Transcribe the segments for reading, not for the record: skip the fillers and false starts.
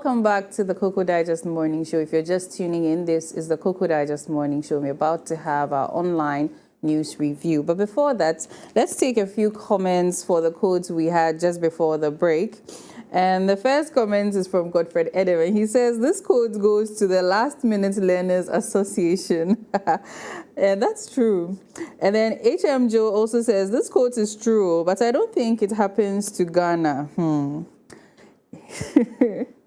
welcome back to the Cocoa Digest Morning Show. If you're just tuning in, this is the Cocoa Digest Morning Show. We're about to have our online news review. But before that, let's take a few comments for the quotes we had just before the break. And the first comment is from Godfred Edem, and he says, this quote goes to the Last Minute Learners Association. And that's true. And then HM Joe also says, this quote is true, but I don't think it happens to Ghana.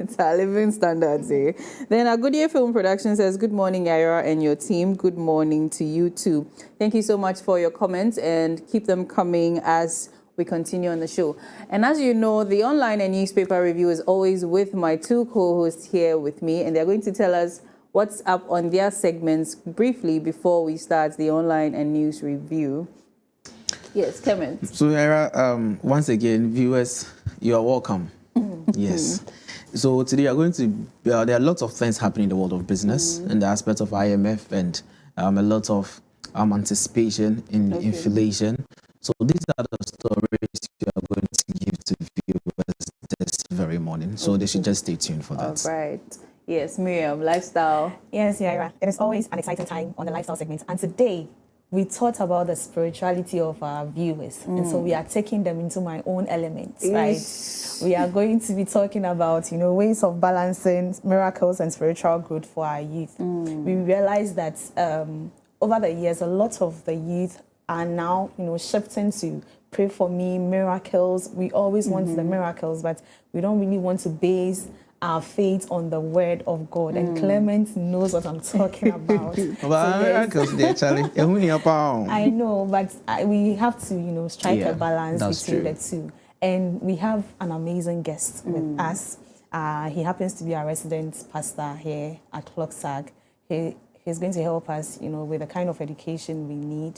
It's our living standards, eh? Then our Goodyear Film Production says, good morning, Yaira and your team. Good morning to you too. Thank you so much for your comments, and keep them coming as we continue on the show. And as you know, the online and newspaper review is always with my two co-hosts here with me, and they're going to tell us what's up on their segments briefly before we start the online and news review. Yes, Clement. So, Yaira, once again, viewers, you are welcome. Yes. So today we are going to, there are lots of things happening in the world of business in the aspect of IMF, and a lot of anticipation in inflation. So these are the stories we are going to give to viewers this very morning. So they should just stay tuned for that. All right. Yes, Miriam, lifestyle. Yes, Yaira. It is always an exciting time on the lifestyle segment. And today, we thought about the spirituality of our viewers. And so we are taking them into my own elements, right? We are going to be talking about, ways of balancing miracles and spiritual growth for our youth. We realize that over the years, a lot of the youth are now, shifting to pray for me, miracles. We always want the miracles, but we don't really want to base our faith on the word of God. And Clement knows what I'm talking about. Miracles there, Charlie. I know, but we have to, strike a balance between the two. And we have an amazing guest with us. He happens to be our resident pastor here at CLOGSAG. He's going to help us, with the kind of education we need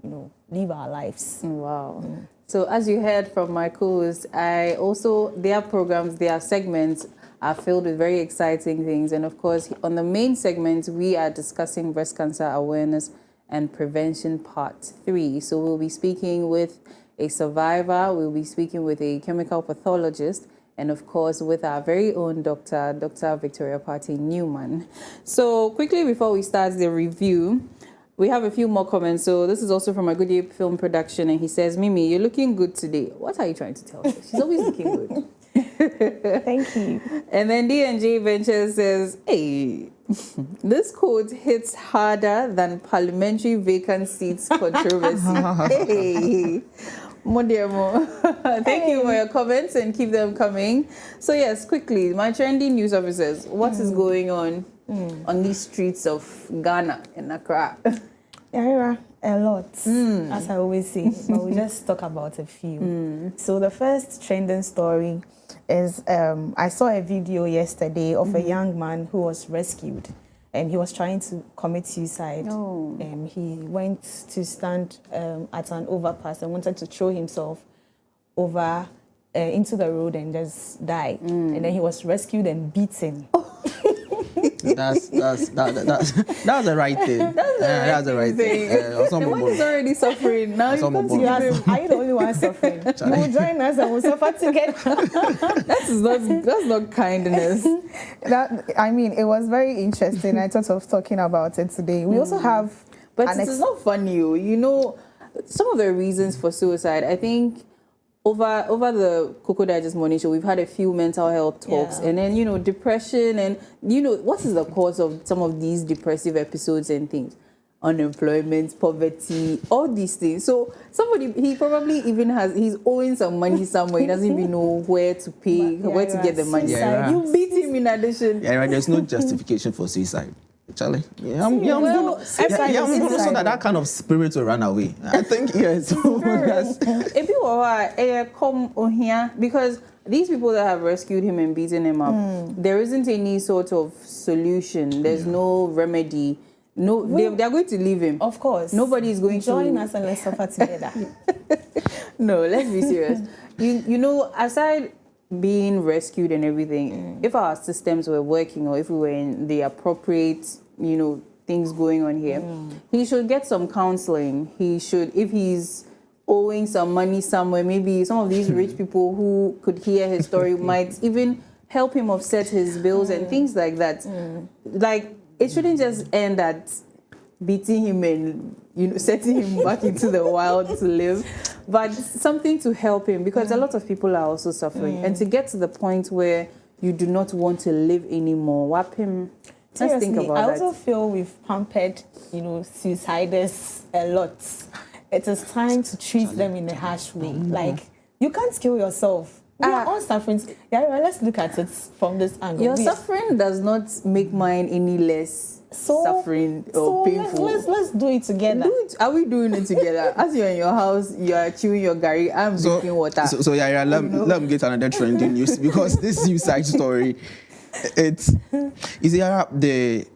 to, live our lives. Wow. So as you heard from my co-host, their programs, their segments are filled with very exciting things. And of course, on the main segment, we are discussing breast cancer awareness and prevention part 3. So we'll be speaking with a survivor, we'll be speaking with a chemical pathologist, and of course, with our very own Dr. Victoria Party Newman. So quickly before we start the review, we have a few more comments. So this is also from a Goodyear Film Production, and he says, Mimi, you're looking good today. What are you trying to tell us? She's always looking good. Thank you. And then D&J Ventures says, hey, this quote hits harder than parliamentary vacant seats controversy. Hey. Thank you for your comments, and keep them coming. So yes, quickly, my trending news officers, what is going on these streets of Ghana and Accra? Yaira, a lot, as I always say, but we just talk about a few. So the first trending story is, I saw a video yesterday of a young man who was rescued, and he was trying to commit suicide. He went to stand at an overpass and wanted to throw himself over into the road and just die. And then he was rescued and beaten. That's the right thing. That's the right thing. The one is already suffering. Now you come to him. Are you the only one suffering? You will join us and we'll suffer together. That's not kindness. It was very interesting. I thought of talking about it today. We also have... But it's not funny. Some of the reasons for suicide, I think, over the Cocoa Digest Morning Show, we've had a few mental health talks, and then, depression, and, what is the cause of some of these depressive episodes and things? Unemployment, poverty, all these things. So he probably even he's owing some money somewhere. He doesn't even know where to pay, where to get the money. You beat him in addition. There's no justification for suicide. Charlie, that kind of spirit will run away. I think, yes. If you are come on here, because these people that have rescued him and beaten him up, there isn't any sort of solution. There's no remedy. No, they are going to leave him. Of course. Nobody is going join us and let's suffer together. No, let's be serious. Aside being rescued and everything, if our systems were working, or if we were in the appropriate, things going on here, he should get some counseling. He should, if he's owing some money somewhere, maybe some of these rich people who could hear his story might even help him offset his bills and things like that. Like, it shouldn't just end at beating him and, you know, setting him back into the wild to live, but something to help him, because a lot of people are also suffering. And to get to the point where you do not want to live anymore, whap him. Let's think about I that. also feel we've pampered, you know, suiciders a lot. It is time to treat them in a harsh way. Like, you can't kill yourself. We are all suffering. Yeah, let's look at it from this angle. Your suffering does not make mine any less suffering or painful. Let's do it together. Are we doing it together? As you're in your house, you are chewing your gari, I'm drinking water. So yeah, let me get another trending news, because this suicide story, the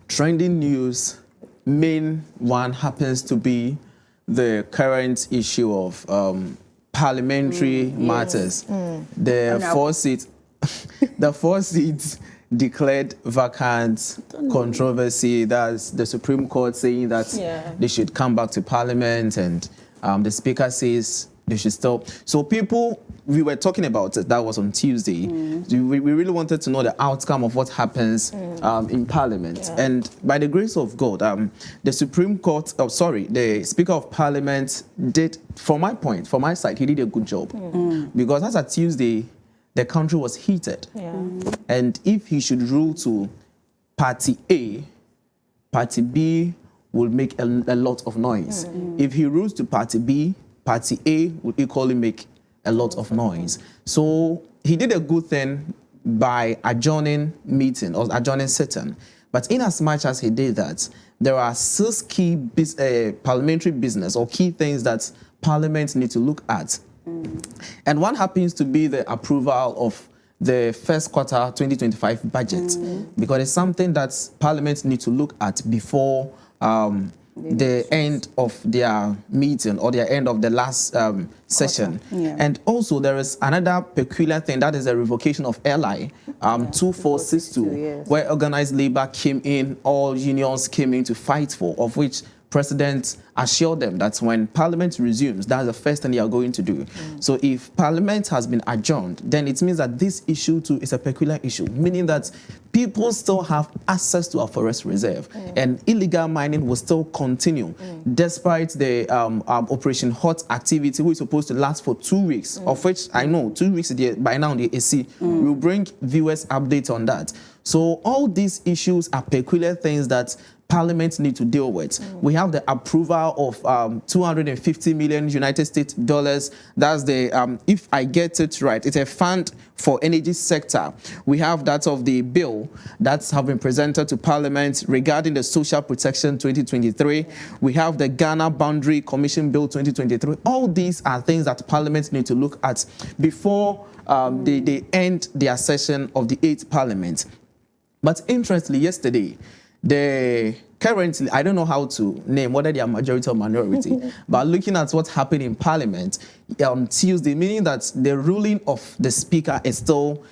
trending news main one happens to be the current issue of parliamentary matters. The four seats declared vacant controversy. That's the Supreme Court saying that they should come back to Parliament, and the Speaker says they should stop. So we were talking about it, that was on Tuesday. We really wanted to know the outcome of what happens in Parliament. And by the grace of God, the Supreme Court, the Speaker of Parliament did, from my side, he did a good job. Because as of Tuesday, the country was heated. And if he should rule to Party A, Party B will make a lot of noise. If he rules to Party B, Party A will equally make a lot of noise. So he did a good thing by adjourning meeting or adjourning sitting. But in as much as he did that, there are 6 key parliamentary business or key things that Parliament need to look at. And one happens to be the approval of the first quarter 2025 budget, because it's something that Parliament need to look at before the end of their meeting or the end of the last session. And also there is another peculiar thing, that is the revocation of LI 2462, where organized labor came in, all unions came in to fight for, of which President assured them that when Parliament resumes, that's the first thing they are going to do. So if Parliament has been adjourned, then it means that this issue too is a peculiar issue, meaning that people still have access to our forest reserve, and illegal mining will still continue, despite the Operation HALT activity, which is supposed to last for 2 weeks, of which I know 2 weeks by now the ECG will bring viewers updates on that. So all these issues are peculiar things that Parliament need to deal with. We have the approval of 250 million United States dollars. That's the, if I get it right, it's a fund for energy sector. We have that of the bill that's have been presented to Parliament regarding the Social Protection 2023. We have the Ghana Boundary Commission Bill 2023. All these are things that Parliament need to look at before they end their session of the 8th Parliament. But interestingly, yesterday, currently, I don't know how to name whether they are majority or minority, but looking at what happened in Parliament on Tuesday, meaning that the ruling of the Speaker is still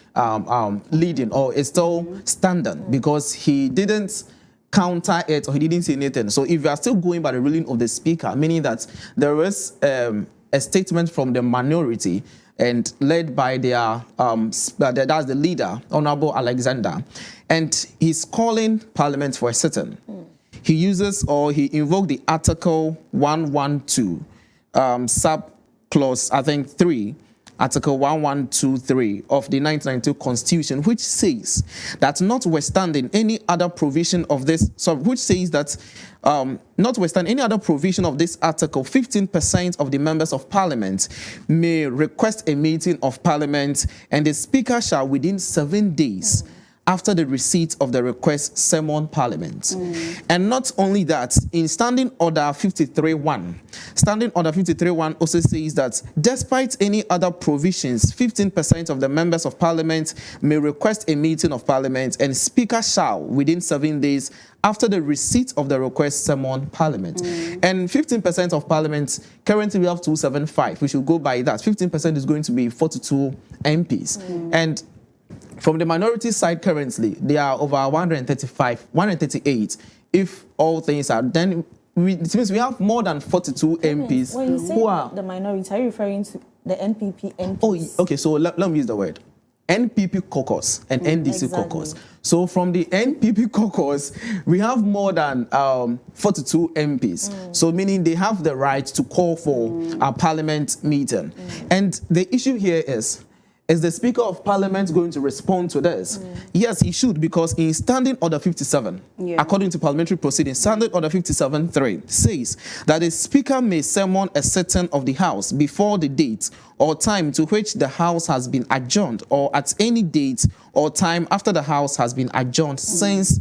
leading or is still standing, because he didn't counter it or he didn't say anything. So if you are still going by the ruling of the Speaker, meaning that there is a statement from the minority and led by their, that's the leader, Honorable Alexander, and he's calling Parliament for a sit-in. He uses or he invoked the Article 112, sub-clause, I think 3, Article 1123 of the 1992 Constitution, which says that notwithstanding any other provision of this, which says that notwithstanding any other provision of this article, 15% of the members of Parliament may request a meeting of Parliament, and the Speaker shall within 7 days after the receipt of the request summon Parliament. And not only that, in Standing Order 53.1, Standing Order 53.1 also says that despite any other provisions, 15% of the members of Parliament may request a meeting of Parliament, and Speaker shall, within 7 days after the receipt of the request, summon Parliament. And 15% of Parliament, currently we have 275. We should go by that. 15% is going to be 42 MPs. And from the minority side currently, there are over 138. If all things are, then it means we have more than 42 MPs when you say who are the minority. Are you referring to the NPP MPs? Oh, okay. So let me use the word. NPP caucus and NDC caucus. So from the NPP caucus, we have more than 42 MPs. So meaning they have the right to call for a parliament meeting. And the issue here is the Speaker of Parliament going to respond to this? Yes, he should, because in Standing Order 57, according to parliamentary proceedings, Standing Order 57.3 says that the Speaker may summon a sitting of the House before the date or time to which the House has been adjourned, or at any date or time after the House has been adjourned since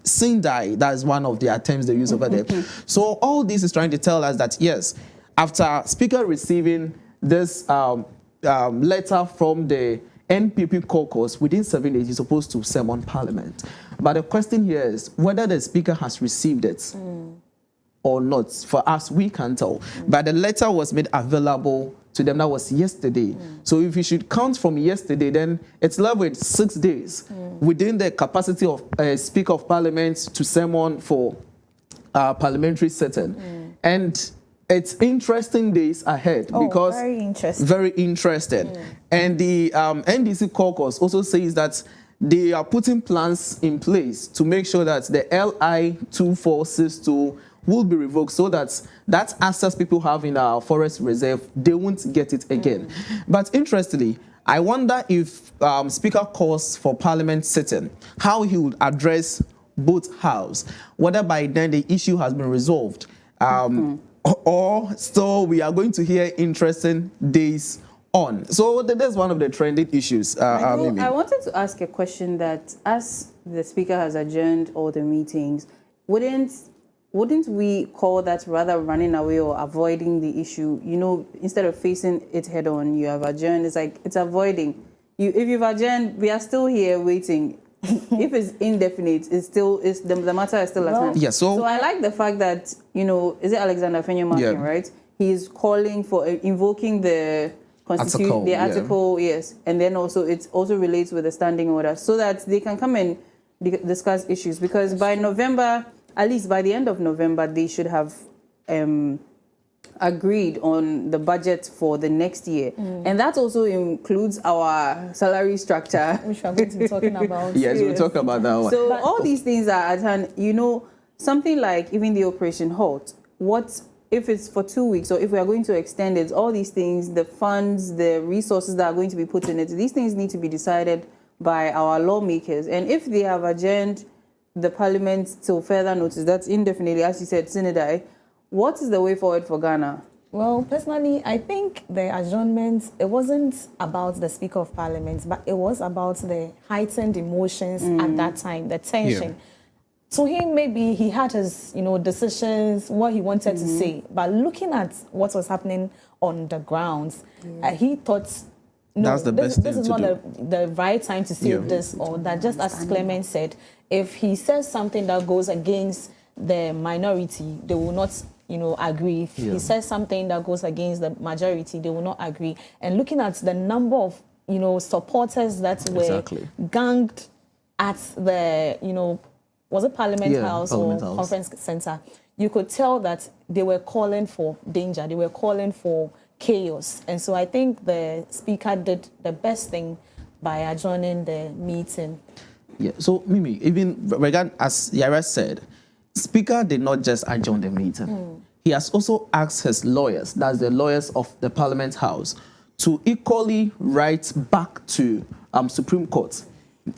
sin die. That is one of the terms they use over there. So all this is trying to tell us that, yes, after Speaker receiving this letter from the NPP caucus, within 7 days he's supposed to summon Parliament. But the question here is whether the Speaker has received it or not. For us, we can't tell. But the letter was made available to them. That was yesterday. So if you should count from yesterday, then it's left with 6 days within the capacity of Speaker of Parliament to summon for parliamentary sitting. And it's interesting days ahead because very interesting. And the NDC caucus also says that they are putting plans in place to make sure that the LI 2462 will be revoked, so that access people have in our forest reserve, they won't get it again. But interestingly, I wonder if Speaker calls for Parliament sitting, how he would address both houses, whether by then the issue has been resolved. Or still we are going to hear interesting days on. So that's one of the trending issues. I wanted to ask a question that, as the Speaker has adjourned all the meetings, wouldn't we call that rather running away or avoiding the issue? You know, instead of facing it head on, you have adjourned. It's like it's avoiding. If you've adjourned, we are still here waiting. If it's indefinite, the matter is still at hand. Yeah, so I like the fact that, is it Alexander Fenyo Martin, right? He's calling for invoking the constitution, article, yes, and then also it also relates with the standing order, so that they can come and discuss issues. Because by November, at least by the end of November, they should have agreed on the budget for the next year. And that also includes our salary structure, which we are going to be talking about. Yes, we'll talk about that one. So all these things are at hand. Something like even the Operation HALT, what if it's for 2 weeks, or if we are going to extend it, all these things, the funds, the resources that are going to be put in it, these things need to be decided by our lawmakers. And if they have adjourned the Parliament till further notice, that's indefinitely, as you said, sine die, what is the way forward for Ghana? Well, personally, I think the adjournment, it wasn't about the Speaker of Parliament, but it was about the heightened emotions at that time, the tension. Yeah. To him, maybe he had his, decisions, what he wanted to say. But looking at what was happening on the grounds, he thought, no, this is not the right time to say this or that. Just as Clement said, if he says something that goes against the minority, they will not, agree. If he says something that goes against the majority, they will not agree. And looking at the number of, supporters that were ganged at the, was it Parliament House or Conference Center, you could tell that they were calling for danger. They were calling for chaos. And so I think the Speaker did the best thing by adjourning the meeting. Yeah, so Mimi, even as Yara said, Speaker did not just adjourn the meeting. He has also asked his lawyers, that's the lawyers of the Parliament House, to equally write back to Supreme Court.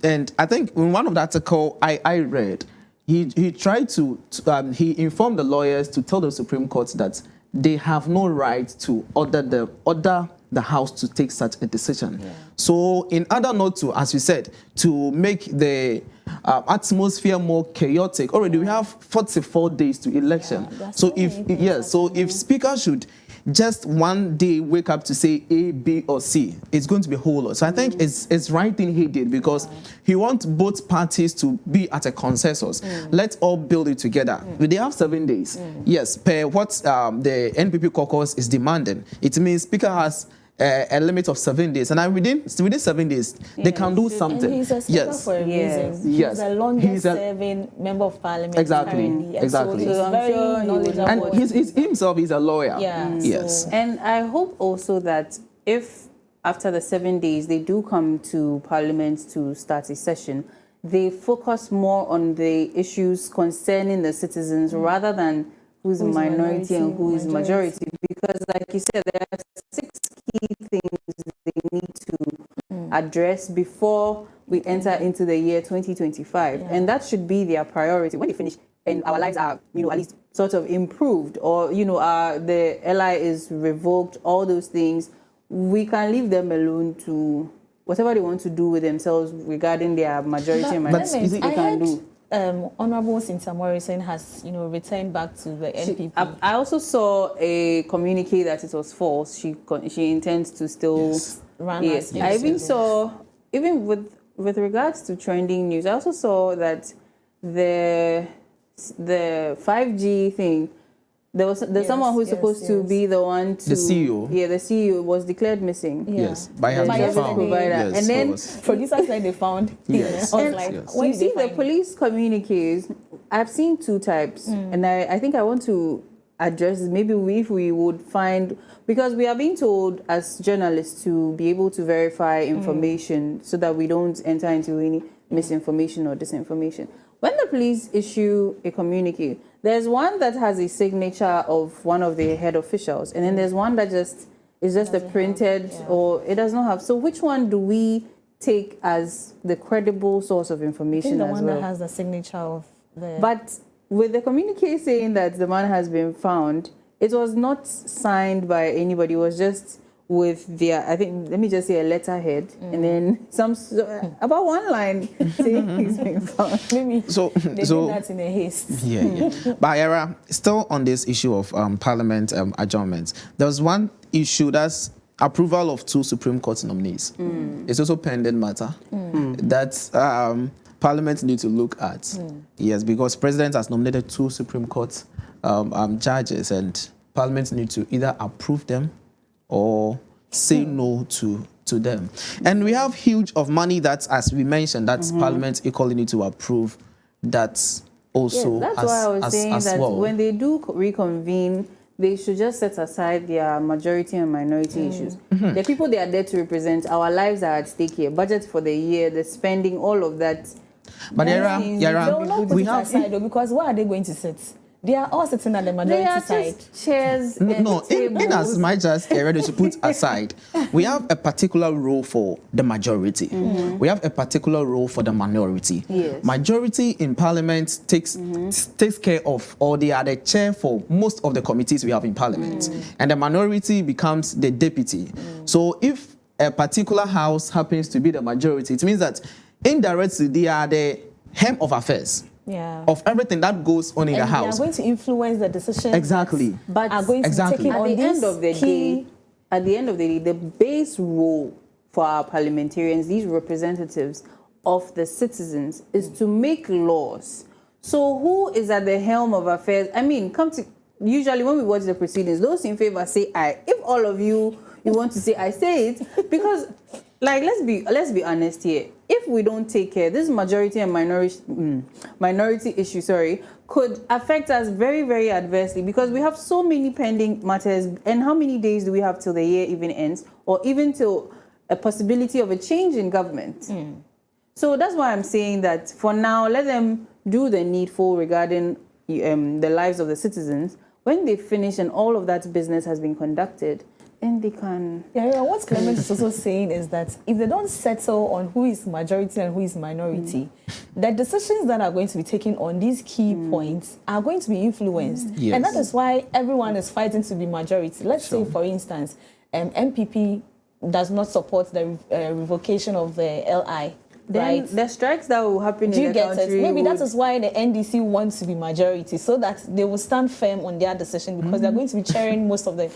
And I think in one of the articles I read, he tried to he informed the lawyers to tell the Supreme Court that they have no right to order the House to take such a decision. So in order not to, as we said, to make the atmosphere more chaotic, already we have 44 days to election. So if Speaker should just one day wake up to say A, B, or C, it's going to be a whole lot. So I think it's right thing he did, because he wants both parties to be at a consensus. Let's all build it together. They have 7 days. Yes, per what the NPP caucus is demanding. It means Speaker has a limit of 7 days, and within 7 days they can do something. And he's a speaker for a reason. He's the longest serving member of Parliament. Exactly. So he's very knowledgeable. And himself is a lawyer. Yeah. Yes. And I hope also that if after the 7 days, they do come to Parliament to start a session. They focus more on the issues concerning the citizens rather than who's minority and who is majority. Because like you said, there are 6 key things they need to address before we enter into the year 2025. And that should be their priority. When they finish and our lives are, at least sort of improved, or, the LI is revoked, all those things, we can leave them alone to whatever they want to do with themselves regarding their majority and minority. They can do. Honorable Cynthia Morrison has, returned back to the NPP. I also saw a communique that it was false. She intends to still run. Yes, I even saw, even with regards to trending news, I also saw that the 5G thing. There's someone who's supposed to be the one to... The CEO. Yeah, the CEO was declared missing. Yes, by her provider. Yes, and then producers said they found. Yes. I was like, so you see the police communiques, I've seen 2 types. And I think I want to address maybe if we would find... Because we are being told as journalists to be able to verify information so that we don't enter into any misinformation or disinformation. When the police issue a communique, there's one that has a signature of one of the head officials, and then there's one that is just a printed, or it does not have. So which one do we take as the credible source of information? I think the one that has the signature of the... But with the communique saying that the man has been found, it was not signed by anybody. It was just with their, I think, let me just say a letterhead, and then about one line saying he's been found. Maybe they did that in a haste. Yeah. But Era, still on this issue of Parliament adjournments, there was one issue that's approval of 2 Supreme Court nominees. It's also pending matter that Parliament need to look at. Yes, because President has nominated 2 Supreme Court judges, and Parliament need to either approve them or say no to them. And we have huge of money that, as we mentioned, that Parliament equally need to approve that also. That's why I was saying that well. When they do reconvene, they should just set aside their majority and minority issues. The people they are there to represent, our lives are at stake here. Budget for the year, the spending, all of that. But Yara, They will not put it aside, though, because where are they going to sit? They are all sitting at the majority side. Chairs. No, in as much as they're ready to put aside, we have a particular role for the majority. We have a particular role for the minority. Yes. Majority in Parliament takes care of, or they are the chair for most of the committees we have in Parliament, and the minority becomes the deputy. So if a particular house happens to be the majority, it means that indirectly they are the hem of affairs. Of everything that goes on in the house. They are going to influence the decisions. Exactly. But are going to be taking at on the end of the day, the base role for our parliamentarians, these representatives of the citizens, is to make laws. So who is at the helm of affairs? I mean, usually when we watch the proceedings, those in favor say aye. If all of you want to say I say it, because like let's be honest here. If we don't take care, this majority and minority issue, could affect us very, very adversely, because we have so many pending matters. And how many days do we have till the year even ends, or even till a possibility of a change in government? So that's why I'm saying that for now, let them do the needful regarding the lives of the citizens. When they finish and all of that business has been conducted, and they can... What Clement is also saying is that if they don't settle on who is majority and who is minority, the decisions that are going to be taken on these key points are going to be influenced. Yes. And that is why everyone is fighting to be majority. Let's say, for instance, MPP does not support the revocation of the LI. Then the strikes that will happen Do in you the get country it? Maybe that is why the NDC wants to be majority, so that they will stand firm on their decision, because they're going to be chairing most of the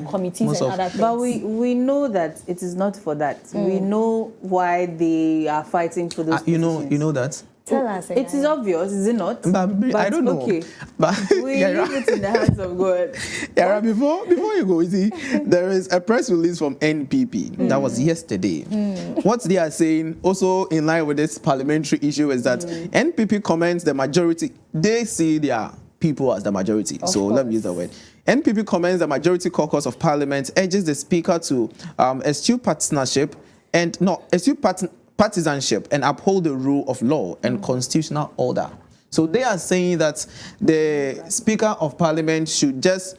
committees most and other things. But we know that it is not for that. We know why they are fighting for those positions. You know that? Tell us. It is obvious, is it not? But I don't know. Okay. But we leave it in the hands of God. Yara, before you go, you see, there is a press release from NPP that was yesterday. What they are saying, also in line with this parliamentary issue, is that NPP comments the majority, they see their people as the majority. So let me use that word. NPP commends the Majority Caucus of Parliament, urges the Speaker to eschew partisanship and partisanship and uphold the rule of law and constitutional order. So they are saying that the Speaker of Parliament should just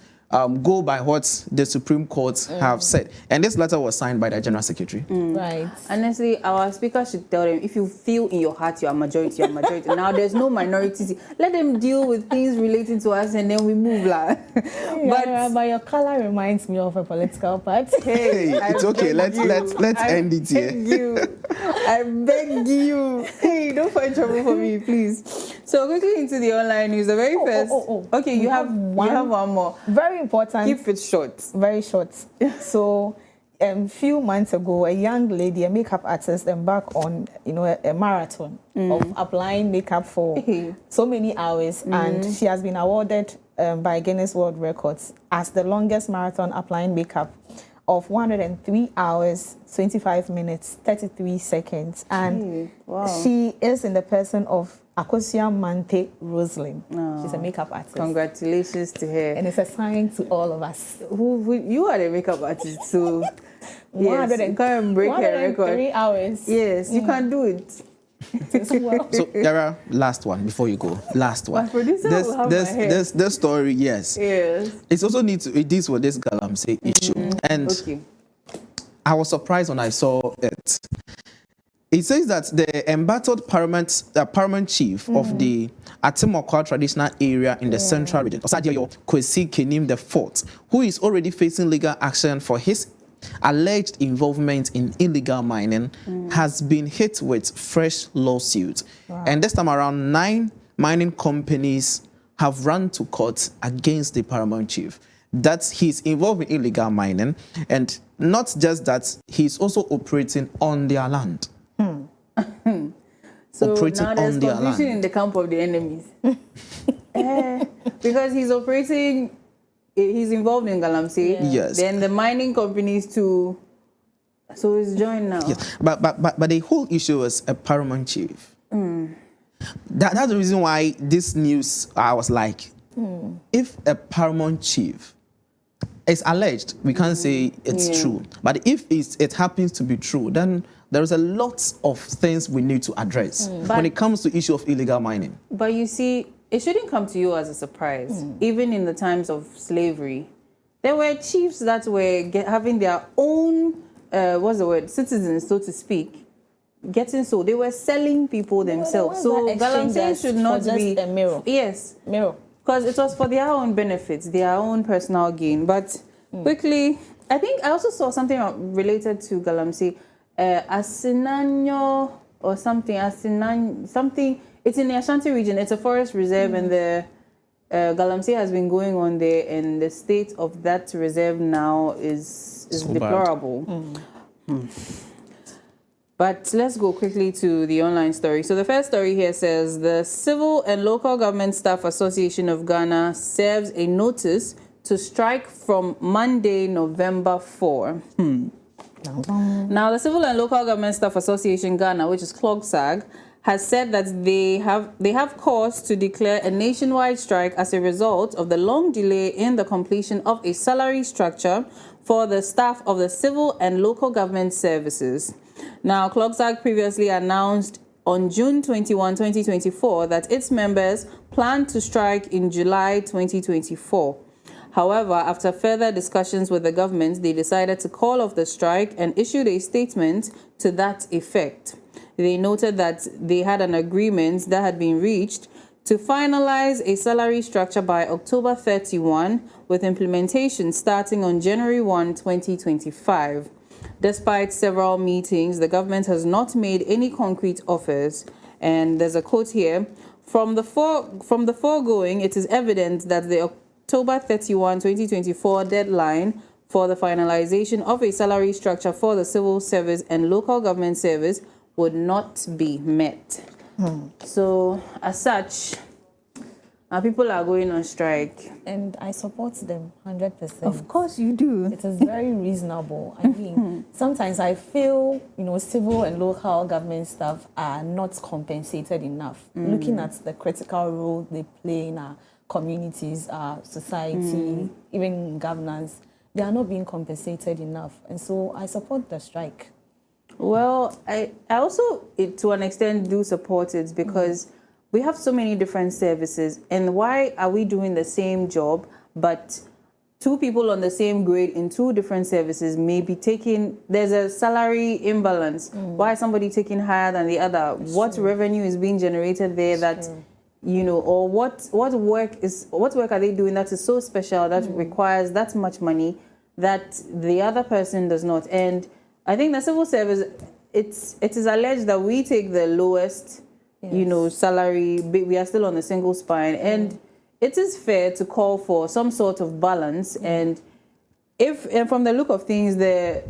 go by what the Supreme Court have said. And this letter was signed by the General Secretary. Right. Honestly, our speaker should tell them, if you feel in your heart you are majority, you are majority. Now there's no minorities. Let them deal with things relating to us and then we move. But your color reminds me of a political party. Hey, it's okay. Let's end it here. I beg you. Hey, don't find trouble for me, please. So quickly into the online news. The very first. Okay, you have one more. Very important. Keep it short. Very short. So, a few months ago, a young lady, a makeup artist, embarked on a marathon of applying makeup for so many hours, and she has been awarded by Guinness World Records as the longest marathon applying makeup of 103 hours, 25 minutes, 33 seconds. And she is in the person of Akosia Mante Rosalind. She's a makeup artist. Congratulations to her. And it's a sign to all of us. You are the makeup artist, so yes, you can break her record. 3 hours. Yes, you can do it. So, Yara, last one before you go. Last one. My producer will have my hair. This story, yes. It's also need to. It deals with this Galamsey issue, and I was surprised when I saw it. It says that the embattled paramount chief of the Atimokwa traditional area in the central region, Osadio Kwesi Kenim IV, who is already facing legal action for his alleged involvement in illegal mining, has been hit with fresh lawsuits. And this time around, 9 mining companies have run to court against the paramount chief that he's involved in illegal mining, and not just that, he's also operating on their land. So operating now there's on their confusion land. in the camp of the enemies. Because he's operating, he's involved in Galamsey. Yes. Then the mining companies too. So it's joined now. Yes. But the whole issue is a paramount chief. That's the reason why this news, I was like, if a paramount chief is alleged, we can't say it's true. But if it happens to be true, then there is a lot of things we need to address when it comes to issue of illegal mining. But you see, it shouldn't come to you as a surprise. Even in the times of slavery, there were chiefs that were having their own, citizens, so to speak, getting sold. They were selling people themselves. So Galamsey should not be a mirror. Yes. Mirror. Because it was for their own benefits, their own personal gain. But quickly, I think I also saw something related to Galamsey. Asinanyo or something, something. It's in the Ashanti region. It's a forest reserve, and the Galamsey has been going on there, and the state of that reserve now is so deplorable. But let's go quickly to the online story. So the first story here says the Civil and Local Government Staff Association of Ghana serves a notice to strike from Monday, November 4. Now, the Civil and Local Government Staff Association Ghana, which is CLOGSAG, has said that they have cause to declare a nationwide strike as a result of the long delay in the completion of a salary structure for the staff of the civil and local government services. Now, CLOGSAG previously announced on June 21, 2024, that its members plan to strike in July 2024. However, after further discussions with the government, they decided to call off the strike and issued a statement to that effect. They noted that they had an agreement that had been reached to finalize a salary structure by October 31, with implementation starting on January 1, 2025. Despite several meetings, the government has not made any concrete offers. And there's a quote here: From the foregoing, it is evident that the October 31, 2024 deadline for the finalization of a salary structure for the civil service and local government service would not be met. So, as such, our people are going on strike. And I support them 100%. Of course you do. It is very reasonable. I mean, sometimes I feel, civil and local government staff are not compensated enough. Looking at the critical role they play in our communities, our society, even governance, they are not being compensated enough. And so I support the strike. Well, I also, to an extent, do support it because we have so many different services. And why are we doing the same job, but two people on the same grade in two different services may be taking, there's a salary imbalance. Why is somebody taking higher than the other? What revenue is being generated there that, you know, or what work are they doing that is so special that requires that much money that the other person does not? And I think the civil service, it is alleged that we take the lowest, you know, salary. We are still on a single spine, and it is fair to call for some sort of balance. And from the look of things,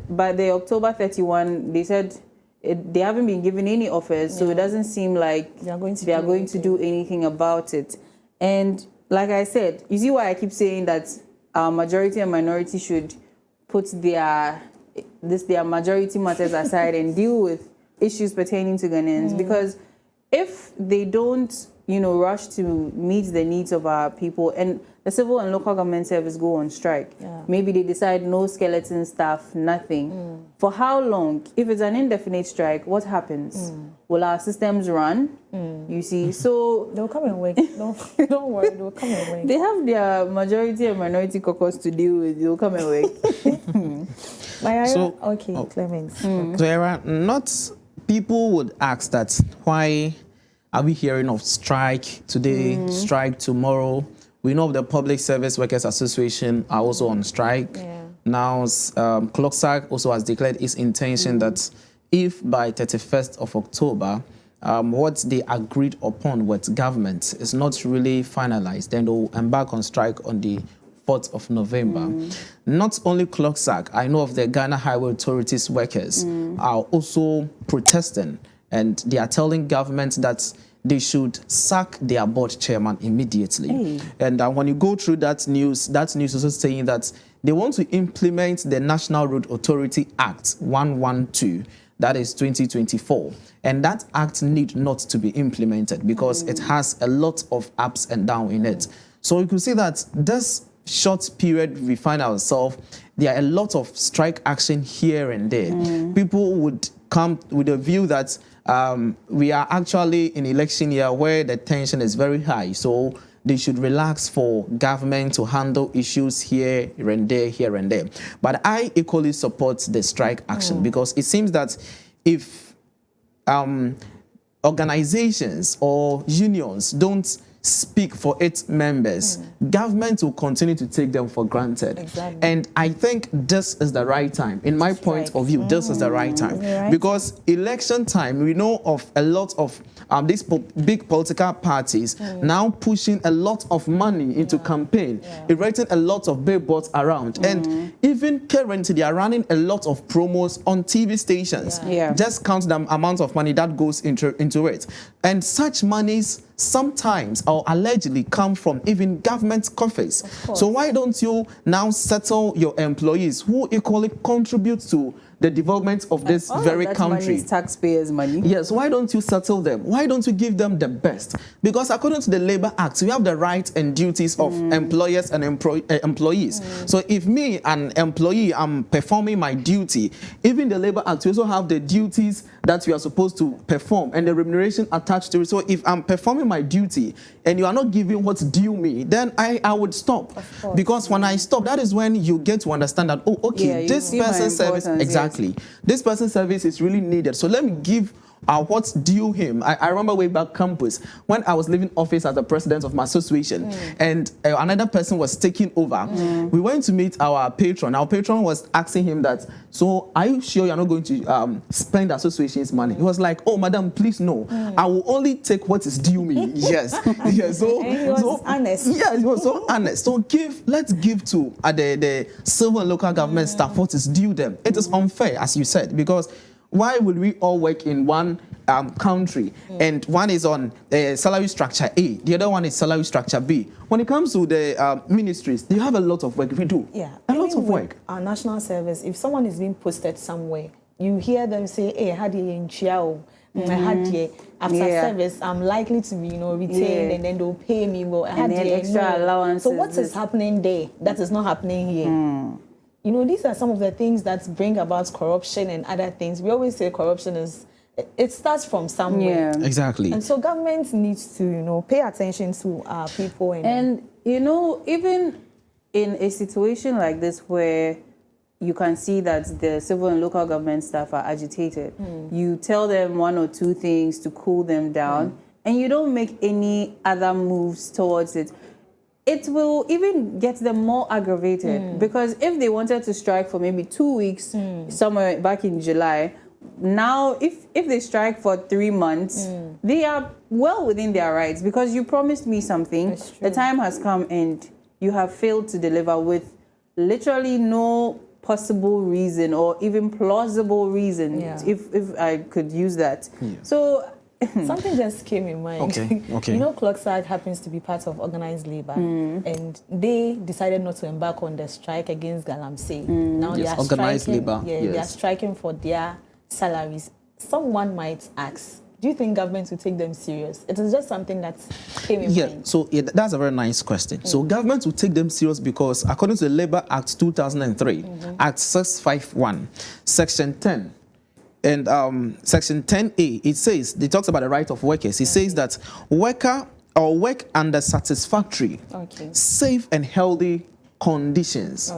by the October 31, they said they haven't been given any offers, so it doesn't seem like they are going to do anything about it. And like I said, you see why I keep saying that our majority and minority should put their majority matters aside and deal with issues pertaining to Ghanaians, because if they don't, you know, rush to meet the needs of our people, and the civil and local government service go on strike, maybe they decide no skeleton staff, nothing. For how long? If it's an indefinite strike, what happens? Will our systems run? You see, so they'll come and work. Don't worry, they'll come and work. They have their majority and minority caucus to deal with. They'll come and work. Clemens. So, Era, not people would ask that why are we hearing of strike today, strike tomorrow? We know the Public Service Workers Association are also on strike. Now, CLOGSAG also has declared its intention that if by 31st of October, what they agreed upon with government is not really finalized, then they'll embark on strike on the 4th of November. Not only CLOGSAG, I know of the Ghana Highway Authorities workers are also protesting, and they are telling government that they should sack their board chairman immediately. And when you go through that news is also saying that they want to implement the National Road Authority Act 112, that is 2024. And that act need not to be implemented because it has a lot of ups and downs in it. So you can see that this short period we find ourselves, there are a lot of strike action here and there. People would come with a view that we are actually in election year where the tension is very high. So they should relax for government to handle issues here and there. But I equally support the strike action because it seems that if organizations or unions don't speak for its members, government will continue to take them for granted. And I think this is the right time. In my point of view, this is the right time. Because election time, we know of a lot of these big political parties now pushing a lot of money into campaign, erecting a lot of billboards around. And even currently, they are running a lot of promos on TV stations. Just count the amount of money that goes into it. And such monies sometimes or allegedly come from even government coffers. So why don't you now settle your employees who equally contribute to the development of this very country? Money is taxpayers' money. Yes, why don't you settle them? Why don't you give them the best? Because according to the Labor Act, we have the rights and duties of employers and employees. So if me, an employee, I'm performing my duty, even the Labor Act, we also have the duties that we are supposed to perform and the remuneration attached to it. So if I'm performing my duty and you are not giving what's due me, then I would stop. Because when I stop, that is when you get to understand that, oh, okay, this person's service, exactly. This person's service is really needed. So let me give what's due him. I remember way back campus when I was leaving office as the president of my association and another person was taking over. We went to meet our patron. Our patron was asking him that, so are you sure you're not going to spend the association's money? He was like, oh, madam, please no. I will only take what is due me. Yes. So, and he was honest. Yeah, he was so honest. So let's give to the civil and local government staff what is due them. It is unfair, as you said, because why would we all work in one country and one is on salary structure A, the other one is salary structure B? When it comes to the ministries, they have a lot of work. We do. A lot of work. Our national service, if someone is being posted somewhere, you hear them say, hey, how do you in Chiao? I had here after service, I'm likely to be, retained, and then they'll pay me well. I had then here extra allowances. So what is happening there that is not happening here? These are some of the things that bring about corruption and other things. We always say corruption it starts from somewhere. Yeah. Exactly. And so government needs to, pay attention to our people. And even in a situation like this where you can see that the civil and local government staff are agitated, you tell them one or two things to cool them down, and you don't make any other moves towards it. It will even get them more aggravated, because if they wanted to strike for maybe 2 weeks somewhere back in July, now if they strike for 3 months, they are well within their rights, because you promised me something. The time has come and you have failed to deliver with literally no possible reason or even plausible reason, if I could use that. So something just came in mind. Okay. CLOGSAG happens to be part of organized labor, and they decided not to embark on the strike against Galamsey. Now they are organized striking, labor. they are striking for their salaries. Someone might ask, do you think government will take them serious? It is just something that came in mind. So that's a very nice question. So government will take them serious because according to the Labour Act 2003, Act 651, Section 10, and Section 10A, it talks about the right of workers. It says that worker or work under satisfactory, safe and healthy conditions.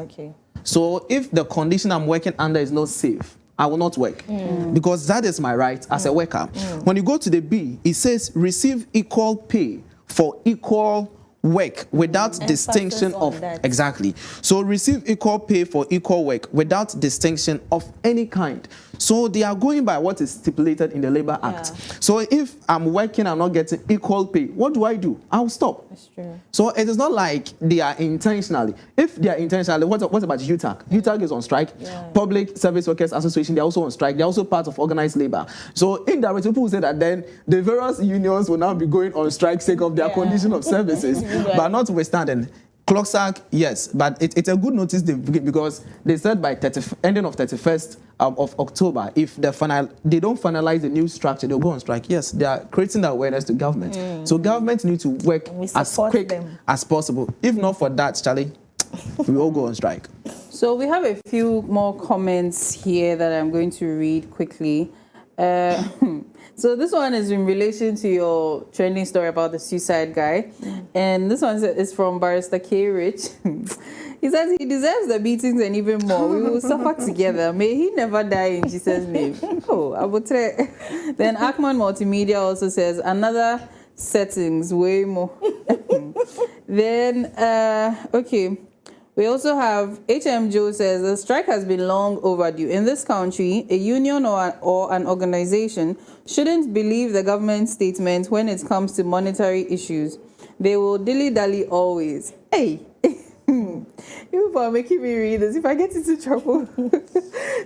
So if the condition I'm working under is not safe, I will not work, because that is my right as a worker. When you go to the B, it says receive equal pay for equal work without distinction of exactly. So receive equal pay for equal work without distinction of any kind. So they are going by what is stipulated in the Labour Act. So if I'm working, I'm not getting equal pay, what do? I'll stop. That's true. So it is not like they are intentionally. If they are intentionally, what about UTAG? UTAG is on strike. Public Service Workers Association, they're also on strike. They're also part of organized labor. So indirectly, people say that then the various unions will now be going on strike sake of their condition of services. But notwithstanding, CLOGSAG, yes, but it's a good notice because they said by ending of 31st of October, if they don't finalize the new structure, they'll go on strike. Yes, they are creating the awareness to government. So government need to work as quick as possible. If not for that, Charlie, we all go on strike. So we have a few more comments here that I'm going to read quickly. So this one is in relation to your trending story about the suicide guy. And this one is from Barrister K. Rich. He says he deserves the beatings and even more. We will suffer together. May he never die in Jesus' name. Oh, I would say. Then Ackman Multimedia also says another settings, way more. Then, okay. We also have HM Joe says the strike has been long overdue. In this country, a union or an organization shouldn't believe the government statement when it comes to monetary issues. They will dilly-dally always. Hey, you people are making me read this if I get into trouble.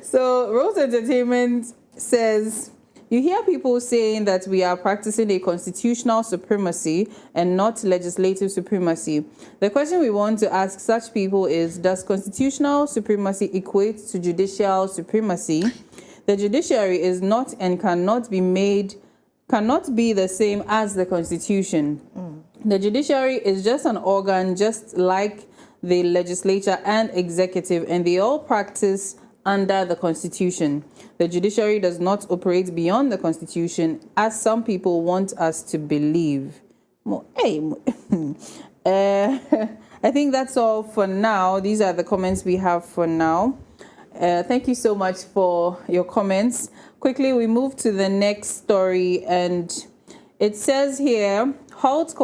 So Rose Entertainment says, you hear people saying that we are practicing a constitutional supremacy and not legislative supremacy. The question we want to ask such people is, does constitutional supremacy equate to judicial supremacy? The judiciary is not and cannot be the same as the Constitution. The judiciary is just an organ, just like the legislature and executive, and they all practice under the Constitution. The judiciary does not operate beyond the Constitution, as some people want us to believe. I think that's all for now. These are the comments we have for now. Thank you so much for your comments. Quickly, we move to the next story, and it says here, HALT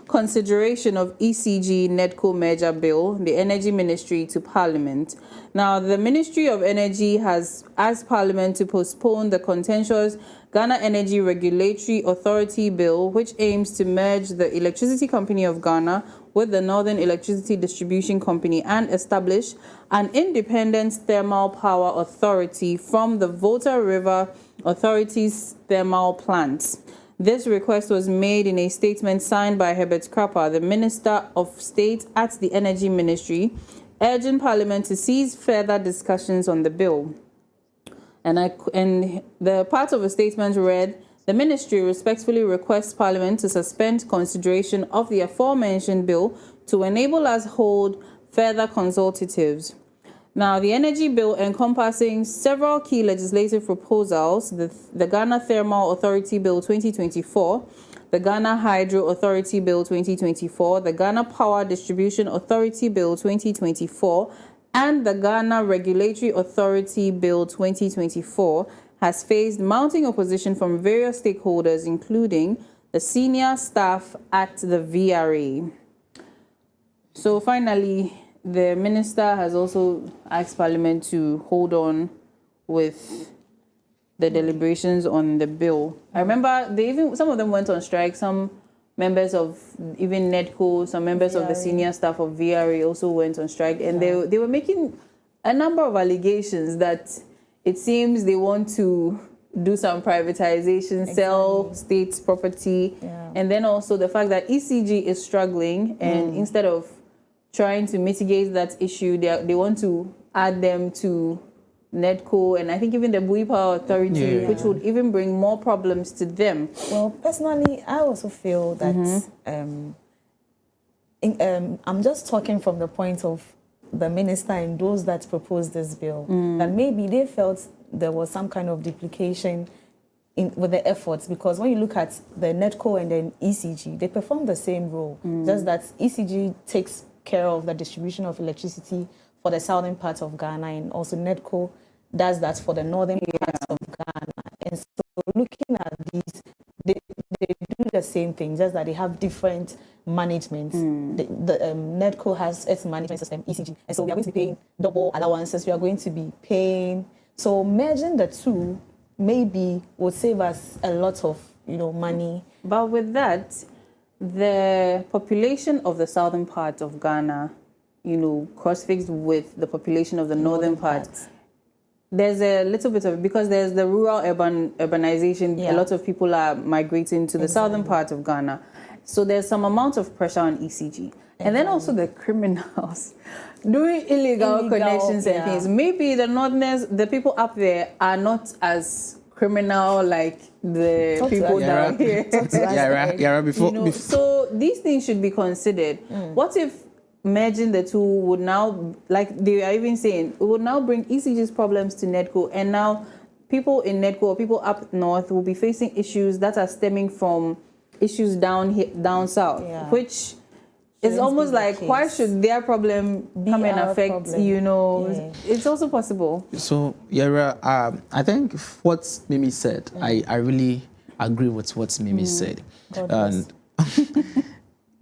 consideration of ECG NEDCo merger bill, the Energy Ministry to Parliament. Now, the Ministry of Energy has asked Parliament to postpone the contentious Ghana Energy Regulatory Authority bill, which aims to merge the Electricity Company of Ghana with the Northern Electricity Distribution Company and establish an independent thermal power authority from the Volta River Authority's thermal plants. This request was made in a statement signed by Herbert Krapper, the Minister of State at the Energy Ministry, urging Parliament to cease further discussions on the bill. And the part of the statement read, the ministry respectfully requests Parliament to suspend consideration of the aforementioned bill to enable us hold further consultatives. Now, the energy bill encompassing several key legislative proposals, the Ghana Thermal Authority Bill 2024, the Ghana Hydro Authority Bill 2024, the Ghana Power Distribution Authority Bill 2024, and the Ghana Regulatory Authority Bill 2024, has faced mounting opposition from various stakeholders, including the senior staff at the VRA. So finally, the minister has also asked Parliament to hold on with the deliberations on the bill. I remember some of them went on strike. Some members of even NEDCo, some members of the senior staff of VRA also went on strike, and they were making a number of allegations that it seems they want to do some privatization, sell state property, and then also the fact that ECG is struggling, and instead of trying to mitigate that issue, they want to add them to NEDCo, and I think even the Bui Power Authority, which would even bring more problems to them. Well, personally, I also feel that I'm just talking from the point of the minister and those that proposed this bill, that maybe they felt there was some kind of duplication with the efforts, because when you look at the NEDCo and then ECG, they perform the same role, just that ECG takes care of the distribution of electricity for the southern part of Ghana, and also NEDCo does that for the northern part of Ghana. And so looking at these, they do the same thing, just that they have different management. The NEDCo has its management system, ECG, and so we are going to be paying double allowances, we are going to be paying. So merging the two maybe would save us a lot of money. But with that, the population of the southern part of Ghana, cross-fixed with the population of the northern part, there's a little bit of, because there's the rural urbanization, a lot of people are migrating to the southern part of Ghana. So there's some amount of pressure on ECG. And then also the criminals doing illegal connections and things. Maybe the northerners, the people up there are not as criminal like the people down here. Before. So these things should be considered. What if merging the two would now, like they are even saying, it would now bring ECG's problems to NEDCo, and now people in NEDCo or people up north will be facing issues that are stemming from issues down south, which is almost like, why should their problem come and affect, it's also possible. So, Yara, I think what Mimi said, I really agree with what Mimi said. And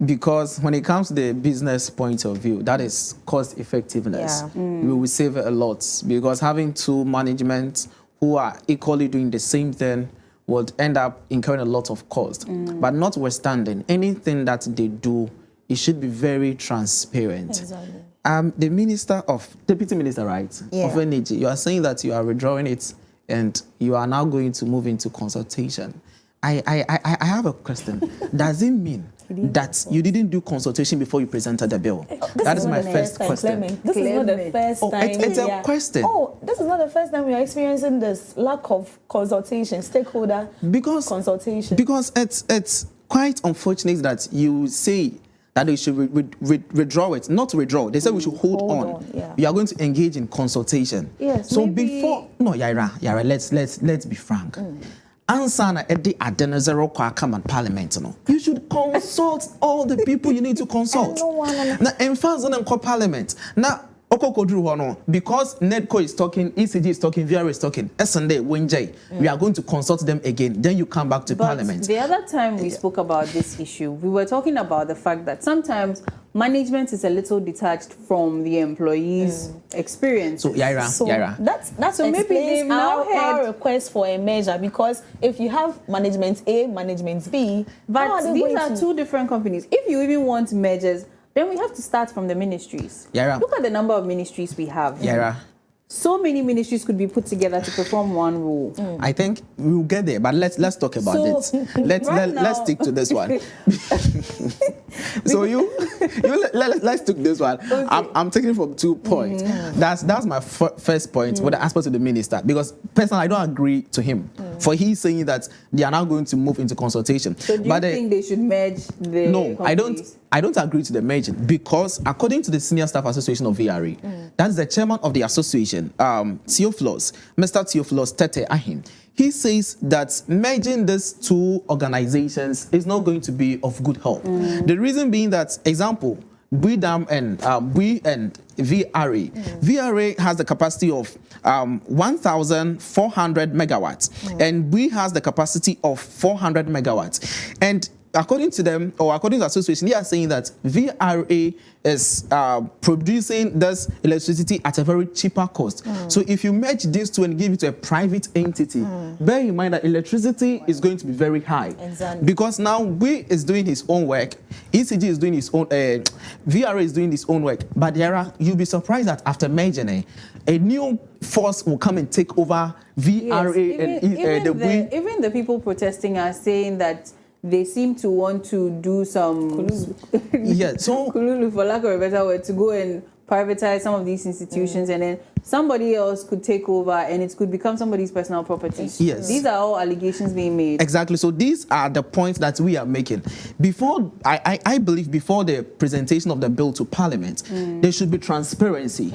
because when it comes to the business point of view, that is cost effectiveness. We will save a lot, because having two managements who are equally doing the same thing would end up incurring a lot of cost. But notwithstanding, anything that they do, it should be very transparent. Exactly. The Deputy Minister, right, of Energy, you are saying that you are withdrawing it and you are now going to move into consultation. I have a question. Does it mean that you didn't do consultation before you presented the bill? That is my first question. This is not the first time. It's a question. Oh, this is not the first time we are experiencing this lack of consultation, stakeholder consultation. Because it's quite unfortunate that you say that they should withdraw it. Not withdraw. They said we should hold on. We are going to engage in consultation. Yes. So before, Yara, let's be frank. Ansana Eddie Adenazero Kwakaman Parliament. You should consult all the people you need to consult. Now, emphasize on Parliament. Now, because NEDCo is talking, ECG is talking, VRA is talking, SND, Winjay, we are going to consult them again. Then you come back to Parliament. The other time we spoke about this issue, we were talking about the fact that sometimes management is a little detached from the employees' experience. So, Yara. That's so maybe they've now had request for a measure, because if you have management A, management B, but these are two different companies. If you even want measures, then we have to start from the ministries. Look at the number of ministries we have. So many ministries could be put together to perform one role. I think we'll get there, but let's talk about it. Let's stick to this one. So you let's take this one. Okay. I'm taking it from 2 points. That's my first point with the aspect of the minister, because personally I don't agree to him for he's saying that they are now going to move into consultation. So do you think they should merge the No, companies? I don't agree to the merging, because according to the Senior Staff Association of VRA, that's the chairman of the association, Theophilus, Mr. Theophilus Tete Ahim. He says that merging these two organizations is not going to be of good health. The reason being that, example, BDAM and VRA. VRA has the capacity of 1,400 megawatts, and we has the capacity of 400 megawatts. And according to them, or according to the association, they are saying that VRA is producing this electricity at a very cheaper cost. So if you merge these two and give it to a private entity, bear in mind that electricity is going to be very high. Exactly. Because now WE is doing his own work, ECG is doing his own, VRA is doing his own work. But you'll be surprised that after merging, a new force will come and take over VRA even the people protesting are saying that they seem to want to do some kululu, for lack of a better word, to go and privatize some of these institutions, and then somebody else could take over and it could become somebody's personal property. Yes. These are all allegations being made. Exactly. So these are the points that we are making. Before, I believe before the presentation of the bill to Parliament, there should be transparency.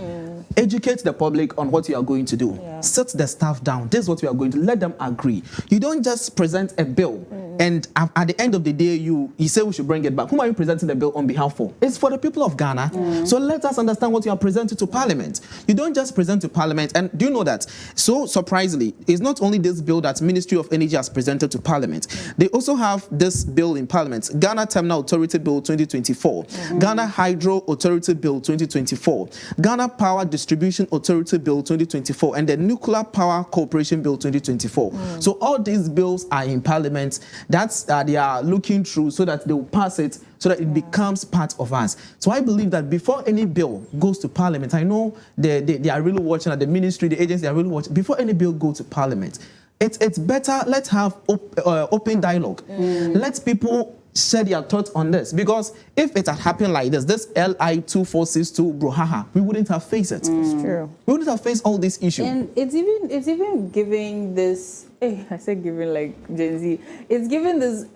Educate the public on what you are going to do. Sit the staff down. This is what we are going to let them agree. You don't just present a bill and at the end of the day, you say we should bring it back. Whom are you presenting the bill on behalf of? It's for the people of Ghana. So let us understand what you are presenting to Parliament. You don't just present to Parliament. And do you know that, so surprisingly, it's not only this bill that Ministry of Energy has presented to Parliament. They also have this bill in Parliament, Ghana Terminal Authority Bill 2024, Ghana Hydro Authority Bill 2024, Ghana Power Distribution Authority Bill 2024, and the Nuclear Power Corporation Bill 2024. So all these bills are in Parliament. That's they are looking through so that they will pass it, so that it becomes part of us. So I believe that before any bill goes to Parliament, I know they are really watching at the ministry, the agency, they are really watching. Before any bill goes to Parliament, it's better, let's have open dialogue. Let people share their thoughts on this, because if it had happened like this LI 2462 Brohaha, we wouldn't have faced it. It's true. We wouldn't have faced all these issues. And it's even giving this, I said giving like Gen Z, it's giving this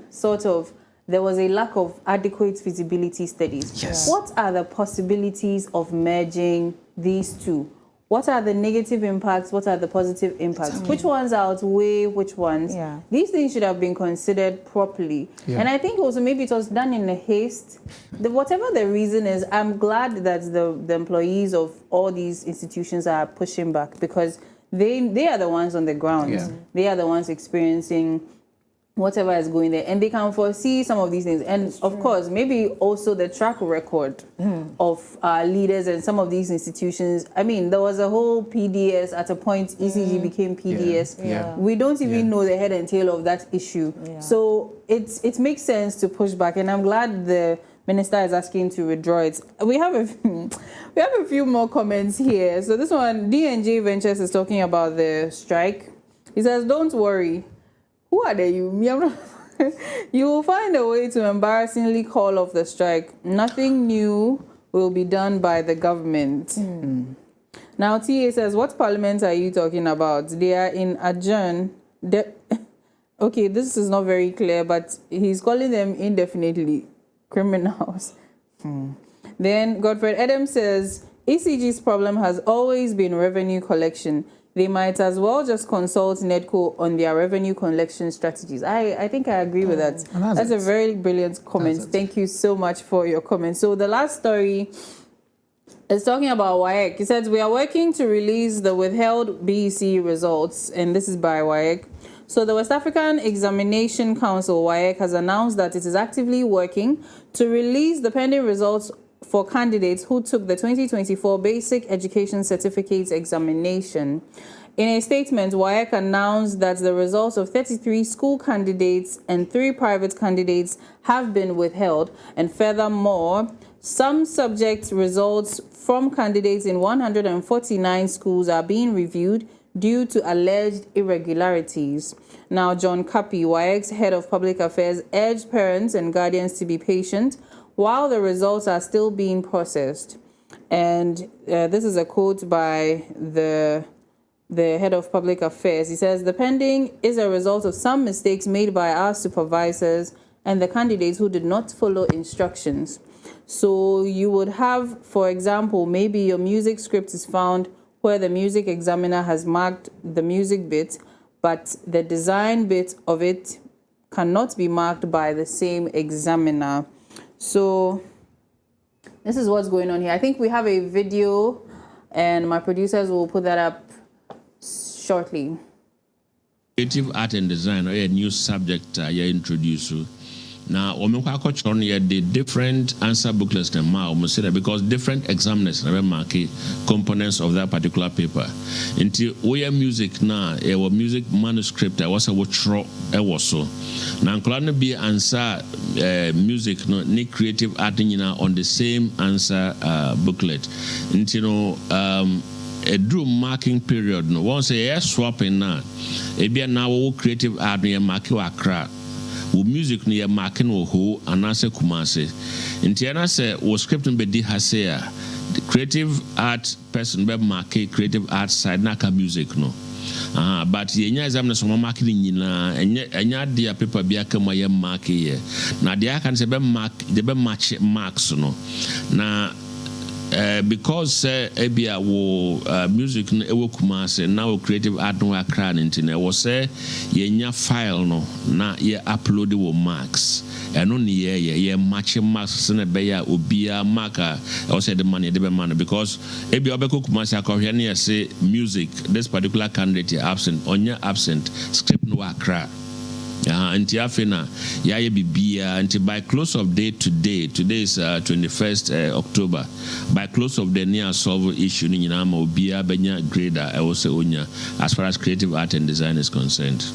sort of, there was a lack of adequate feasibility studies. Yes. What are the possibilities of merging these two? What are the negative impacts? What are the positive impacts? Which ones outweigh which ones? These things should have been considered properly. And I think also maybe it was done in a haste. Whatever the reason is, I'm glad that the employees of all these institutions are pushing back, because they are the ones on the ground. They are the ones experiencing whatever is going there, and they can foresee some of these things. And of course, maybe also the track record of leaders and some of these institutions. I mean, there was a whole PDS at a point. ECG became PDS. We don't even know the head and tail of that issue. So it makes sense to push back, and I'm glad the minister is asking to withdraw it. We have a few more comments here. So this one, D&J Ventures is talking about the strike. He says, "Don't worry. Who are they? You will find a way to embarrassingly call off the strike. Nothing new will be done by the government." Now, TA says, "What parliament are you talking about? They are in adjourn." Okay, this is not very clear, but he's calling them indefinitely criminals. Then Godfred Adams says, "ECG's problem has always been revenue collection. They might as well just consult NEDCo on their revenue collection strategies." I think I agree with that. That's a very brilliant comment. Thank you so much for your comment. So the last story is talking about WAEC. He says, "We are working to release the withheld BECE results," and this is by WAEC. So the West African Examination Council, WAEC, has announced that it is actively working to release the pending results for candidates who took the 2024 Basic Education Certificate examination. In a statement, WAEC announced that the results of 33 school candidates and 3 private candidates have been withheld, and furthermore, some subject results from candidates in 149 schools are being reviewed due to alleged irregularities. Now, John Kapi, WAEC's head of public affairs, urged parents and guardians to be patient while the results are still being processed. And this is a quote by the head of public affairs. He says, the pending is a result of some mistakes made by our supervisors and the candidates who did not follow instructions. So you would have, for example, maybe your music script is found where the music examiner has marked the music bit, but the design bit of it cannot be marked by the same examiner. So this is what's going on here. I think we have a video and my producers will put that up shortly. Creative art and design are a new subject you introduce. Now, the different answer booklets because different examiners mark components of that particular paper. Until we have music now, our music manuscript, I was a watcher, so. Now, can be answer music, no, creative art on the same answer booklet. Until a drew marking period, no, once a swapping now, a now creative art near marking Accra. Wo music no ye marking wo ho anase kumase ntiana se wo scripting be di hase a the creative art person be marking creative art side na ka music no but ye nya exam na so marking nyina enya dia paper bia ka mo ye mark ye na dia kan se be mark de be match marks no na because ebia wo music no ewo kumase na wo creative art no akra ntina wo say yenya file no na ye upload wo marks eno ne ye match marks na be ya obia marker I say the money de be man because ebia obeko kumase akohwe na say music this particular candidate absent onya absent script no akra. Until afina yaye bibia until by close of day today is 21st October. By close of the near solve issue ni nyina ma obia benya grader I will say onya as far as creative art and design is concerned.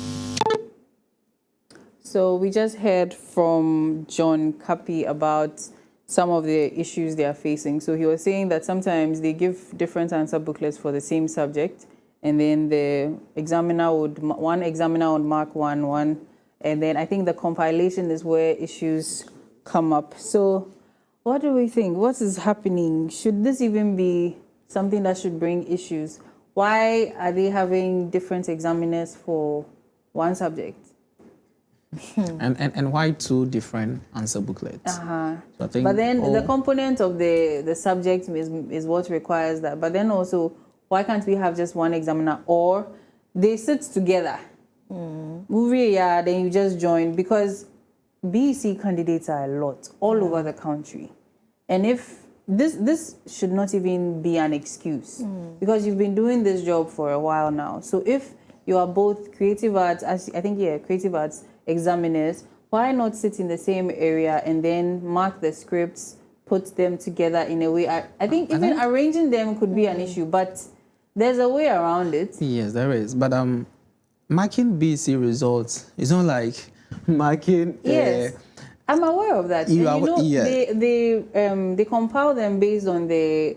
So we just heard from John Kapi about some of the issues they are facing. So he was saying that sometimes they give different answer booklets for the same subject, and then one examiner would mark one, and then I think the compilation is where issues come up. So what do we think? What is happening? Should this even be something that should bring issues? Why are they having different examiners for one subject? And why two different answer booklets? So I think but then the component of the subject is what requires that. But then also, why can't we have just one examiner, or they sit together? Then you just join, because BECE candidates are a lot all over the country, and if this should not even be an excuse, because you've been doing this job for a while now. So if you are both creative arts, creative arts examiners, why not sit in the same area and then mark the scripts, put them together in a way? I think even arranging them could be an issue, but there's a way around it. Yes, there is. But marking BECE results is not like marking. Yes, I'm aware of that. They compile them based on the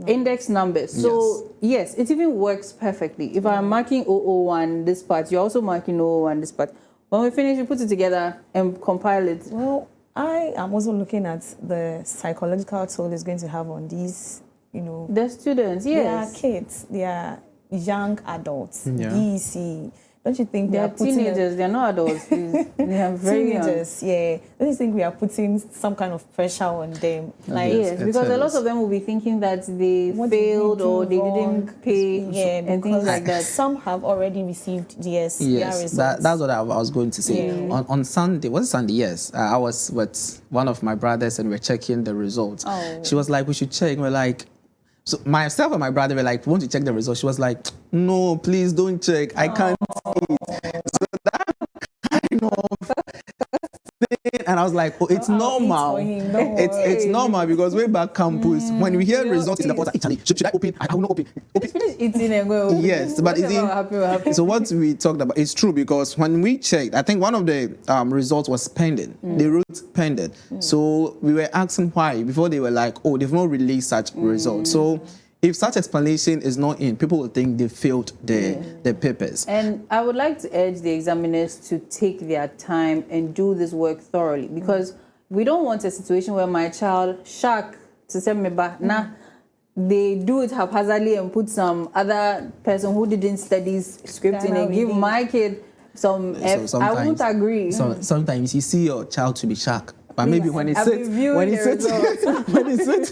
index numbers. So yes, it even works perfectly. If I'm marking 001 this part, you're also marking 001 this part. When we finish, we put it together and compile it. Well, I am also looking at the psychological toll it's going to have on these, the students. Yes, they are kids, they are young adults. BECE. Don't you think they are teenagers? They're not adults. They are very teenagers. Young. Don't you think we are putting some kind of pressure on them? Yes, because a lot of them will be thinking that they failed or they didn't pay, and things like that. Some have already received yes, results. That's what I was going to say. On Sunday, was it Sunday? Yes, I was with one of my brothers and we're checking the results. She was like, "We should check." We're like. So myself and my brother were like, "Want to check the results?" She was like, "No, please don't check. I can't see it." So that kind of thing, and I was like, "Oh, it's normal. It's normal because way back campus, when we hear results in the portal, should I open? I will not open. Finish eating and go. Yes, but happy. So what we talked about is true, because when we checked, I think one of the results was pending. The route pending. So we were asking why before they were like, "Oh, they've not released such results." So if such explanation is not in, people will think they failed the papers. And I would like to urge the examiners to take their time and do this work thoroughly, because we don't want a situation where my child to say me back they do it haphazardly and put some other person who didn't study scripting and give my kid some F. I won't agree. Sometimes you see your child to be shark, but maybe when it sits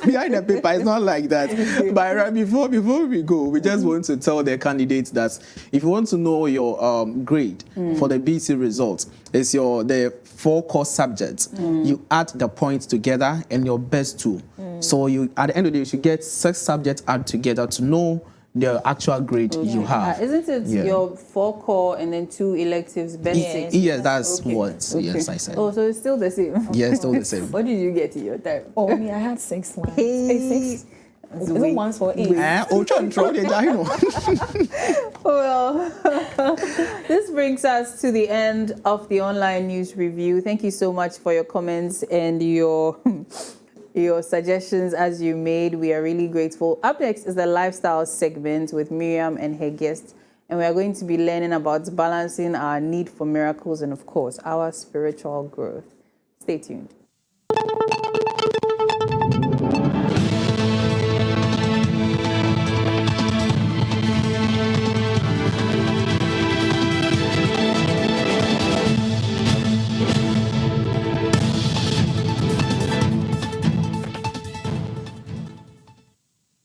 behind the paper, it's not like that. But right before we go, we just want to tell the candidates that if you want to know your grade for the BECE results, it's the 4 core subjects. You add the points together and your best 2. So you, at the end of the day, you should get 6 subjects add together to know the actual grade you have. Isn't it your 4 core and then 2 electives, basics? Yes, that's what. Yes, I said. Oh, so it's still the same. Yes, still the same. What did you get in your time? Oh, me, I had 6 ones. 6. Is it ones for 8? Well, this brings us to the end of the online news review. Thank you so much for your comments and your suggestions as you made. We are really grateful. Up next is the lifestyle segment with Miriam and her guests, and we are going to be learning about balancing our need for miracles and, of course, our spiritual growth. Stay tuned.